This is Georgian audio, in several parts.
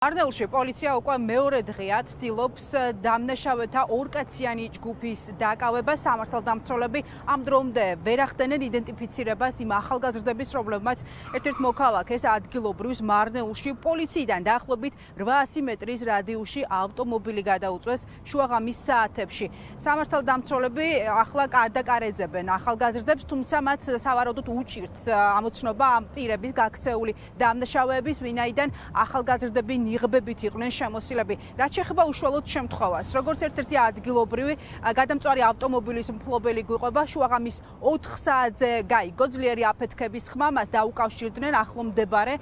არნეულში პოლიცია უკვე მეორე დღეა ცდილობს დამნაშავეთა ორკაციანი ჯგუფის დაკავებას. სამართალდამცველები ამ დრომდე ვერ ახდენენ იდენტიფიცირებას იმ ახალგაზრდების, რომლებმაც ერთ-ერთ მოქალაქეს ადგილობრივს მარნეულში პოლიციიდან დაახლოებით 800 მეტრის რადიუსში ავტომობილი გადაუწვეს შუაღამის საათებში. სამართალდამცველები ახლა კარდაკარეძებენ ახალგაზრდებს, თუმცა მათ სავარაუდოდ უჭირთ ამოცნობა ამ პირების გაქცეული დამნაშავეების, ვინაიდან ახალგაზრდები ნიღბებით იყვნენ შემოსილები. რაც შეეხება უშუალოდ შემთხვევას, როგორც ერთ-ერთი ადგილობრივი გადამწვარი ავტომობილის მფლობელი გვიყვება, შუაღამის 4 საათზე გაიგო ძლიერი აფეთქების ხმა, მას დაუკავშირდნენ ახლო მდებარე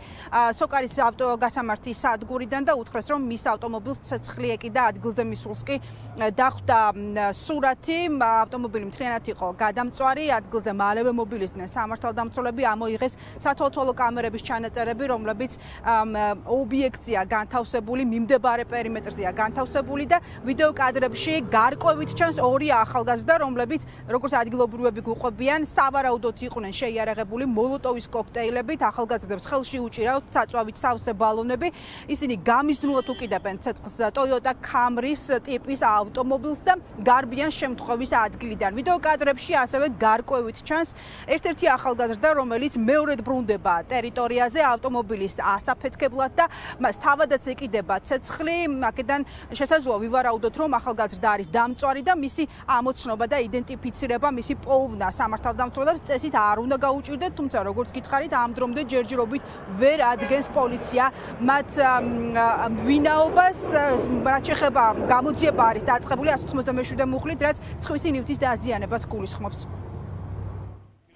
სოკარის ავტოგასამართი სადგურიდან და უთხრეს, რომ მის ავტომობილს ცეცხლი ეკიდა ადგილზე მისულს კი დახვდა სურათი. ავტომობილი მთლიანად იყო გადამწვარი, ადგილზე მალევე მობილიზდნენ სამართალდამცველები, ამოიღეს სათვალთვალო კამერების ჩანაწერები, რომლებიც ობიექტია განთავსებული, მიმდებარე პერიმეტრზეა განთავსებული და ვიდეო კადრებში გარკვევით ჩანს ორი ახალგაზრდა, რომლებიც როგორც ადგილობრივები გვიყვებიან, სავარაუდოდ იყვნენ შეიარაღებული მოლოტოვის კოქტეილებით, ახალგაზრდებს ხელში უჭირავთ საწვავით სავსე ბალონები. ისინი გამიზნულად უკიდებენ ცეცხლს Toyota Camry-s ტიპის ავტომობილს და გარბიან შემთხვევის ადგილიდან. ვიდეო კადრებში ასევე გარკვევით ჩანს ერთ-ერთი ახალგაზრდა, რომელიც მეორედ ბრუნდება ტერიტორიაზე ავტომობილის ასაფეთქებლად და მას თავადაც ეკიდება ცეცხლი. აქედან შესაძლოა ვივარაუდოთ, რომ ახალგაზრდა არის დამწვარი და მისი ამოცნობა და იდენტიფიცირება, მისი პოუვნა სამართალდამცველებს წესით არ უნდა გაუჭირდეთ, თუმცა როგორც გითხარით, ამ დრომდე ჯერჯერობით ვერ ადგენს პოლიცია მათ ვინაობას. რაც შეეხება გამოძიება არის დაწყებული 197 მუხლით, რაც სხვისი ნივთის დაზიანებას გულისხმობს.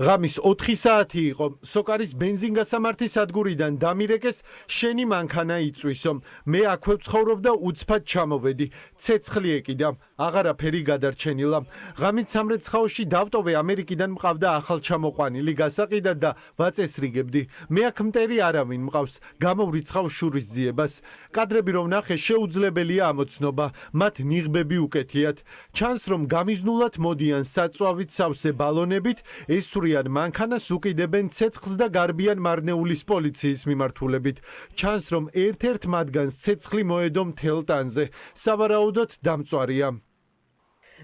ღამის 4 საათი იყო. სოკარის ბენზინგასამართი სადგურიდან დამირეკეს შენი მანქანა იწვისო. მე აქვე ვცხოვრობ და უცბად ჩამოვედი. ცეცხლი ეკიდა. აღარაფერი გადარჩენილა. ღამით სამრეცხაოში დავტოვე, ამერიკიდან მყავდა ახალჩამოყვანილი გასაყიდად და ვაწესრიგებდი. მე აქ მტერი არავინ მყავს. გამოვრიცხავ შურის ძიებას. კადრები რომ ნახე, შეუძლებელია ამოცნობა. მათ ნიღბები უკეთიათ. ჩანს რომ გამიზნულად მოდიან საწვავით სავსე ბალონებით, ესვრიან მანქანას, უკიდებენ ცეცხლს და გარბიან მარნეულის პოლიციის მიმართულებით. ჩანს რომ ერთ-ერთ მათგანს ცეცხლი მოედო მთელ ტანზე. სავარაუდოდ დამწვარია.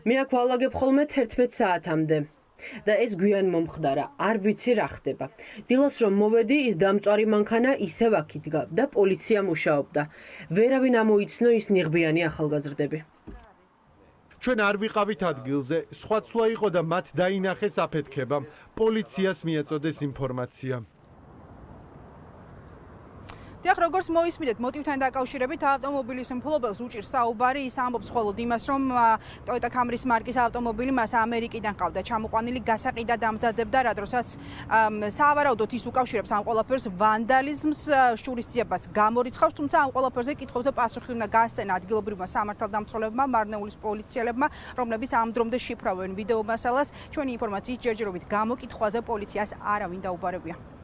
მე აქ ვალაგებ ხოლმე 11 საათამდე და ეს გვიან მომხდარა, არ ვიცი რა ხდება. დილას რომ მოვედი, ის დამწვარი მანქანა ისევ აქ იდგა და პოლიცია მუშაობდა. ვერავინ ამოიცნო ის ნიღბიანი ახალგაზრდები. ჩვენ არ ვიყავით ადგილზე, სხვა ცვლა იყო და მათ დაინახეს აფეთქება. პოლიციას მიაწოდეს ინფორმაცია. დიახ, როგორც მოისმინეთ, მოტივთან დაკავშირებით ავტომობილის მფლობელს უჭირს საუბარი, ის ამბობს მხოლოდ იმას, რომ Toyota Camry-s მარკის ავტომობილი მას ამერიკიდან ყავდა ჩამოყვანილი, გასაყიდად ამზადებდა, რა დროსაც სავარაუდოდ ის უკავშირებს ამ ყველაფერს ვანდალიზმს, შურისძიებას გამორიცხავს, თუმცა ამ ყველაფერზე კითხვებზე პასუხი უნდა გაასცენა ადგილობრივმა სამართალდამცველებმა, მარნეულის პოლიციელებმა, რომლებიც ამ დრომდე შიფრავენ ვიდეო მასალას. ჩვენი ინფორმაციის ჯერჯერობით გამოკითხვაზე პოლიციას არავინ დაუბარებია.